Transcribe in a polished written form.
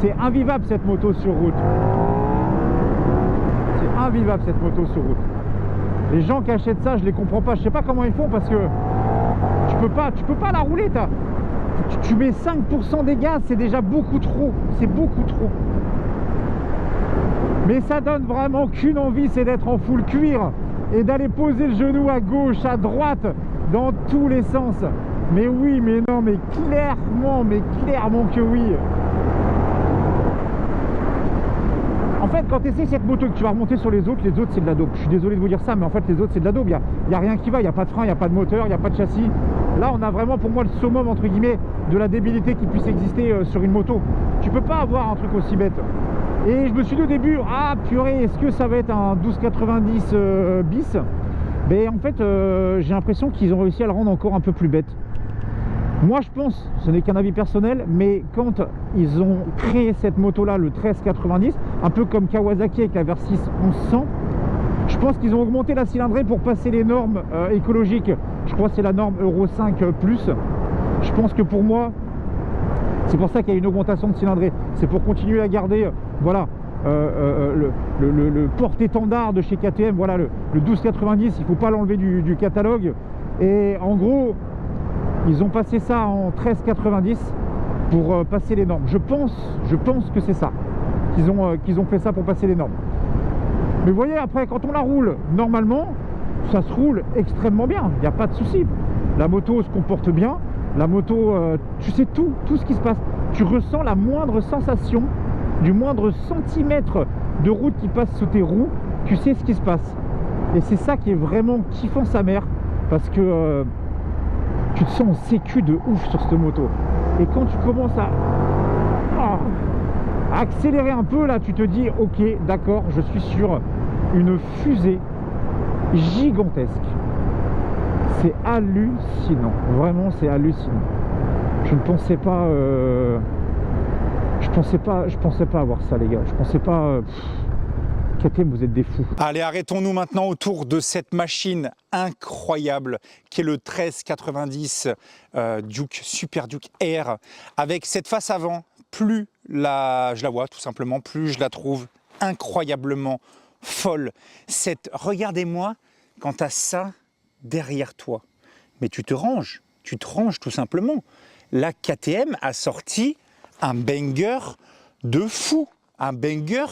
C'est invivable cette moto sur route. C'est invivable cette moto sur route. Les gens qui achètent ça, je les comprends pas. Je sais pas comment ils font parce que tu peux pas la rouler. Tu mets 5% des gaz, c'est déjà beaucoup trop. C'est beaucoup trop. Mais ça donne vraiment qu'une envie, c'est d'être en full cuir et d'aller poser le genou à gauche, à droite, dans tous les sens. Mais oui, mais non, mais clairement que oui. En fait, quand tu essaies cette moto et que tu vas remonter sur les autres c'est de la daube. Je suis désolé de vous dire ça, mais en fait les autres c'est de la daube. Il n'y a rien qui va, il n'y a pas de frein, il n'y a pas de moteur, il n'y a pas de châssis. Là on a vraiment pour moi le summum entre guillemets de la débilité qui puisse exister sur une moto. Tu peux pas avoir un truc aussi bête. Et je me suis dit au début, ah purée, est-ce que ça va être un 1290 bis? Mais en fait j'ai l'impression qu'ils ont réussi à le rendre encore un peu plus bête. Moi je pense, ce n'est qu'un avis personnel, mais quand ils ont créé cette moto là, le 1390, un peu comme Kawasaki avec la Versys 1100, je pense qu'ils ont augmenté la cylindrée pour passer les normes écologiques. Je crois que c'est la norme Euro 5+. Je pense que pour moi, c'est pour ça qu'il y a une augmentation de cylindrée. C'est pour continuer à garder, voilà, le porte-étendard de chez KTM, voilà, le 1290, il ne faut pas l'enlever du catalogue. Et en gros, ils ont passé ça en 1390 pour passer les normes. Je pense que c'est ça qu'ils ont fait ça pour passer les normes. Mais vous voyez, après, quand on la roule normalement, ça se roule extrêmement bien. Il n'y a pas de souci. La moto se comporte bien. La moto, tu sais tout ce qui se passe. Tu ressens la moindre sensation, du moindre centimètre de route qui passe sous tes roues. Tu sais ce qui se passe. Et c'est ça qui est vraiment kiffant sa mère. Parce que tu te sens en sécu de ouf sur cette moto. Et quand tu commences à accélérer un peu, là, tu te dis, ok, d'accord, je suis sur une fusée gigantesque. C'est hallucinant. Vraiment, c'est hallucinant. Je ne pensais pas... je pensais pas avoir ça, les gars. Je pensais pas... KTM, vous êtes des fous. Allez, arrêtons-nous maintenant autour de cette machine incroyable qui est le 1390 Duke, Super Duke Air. Avec cette face avant, plus je la vois tout simplement, plus je la trouve incroyablement folle. Regardez-moi quand tu as ça derrière toi. Mais tu te ranges tout simplement. La KTM a sorti un banger de fou, un banger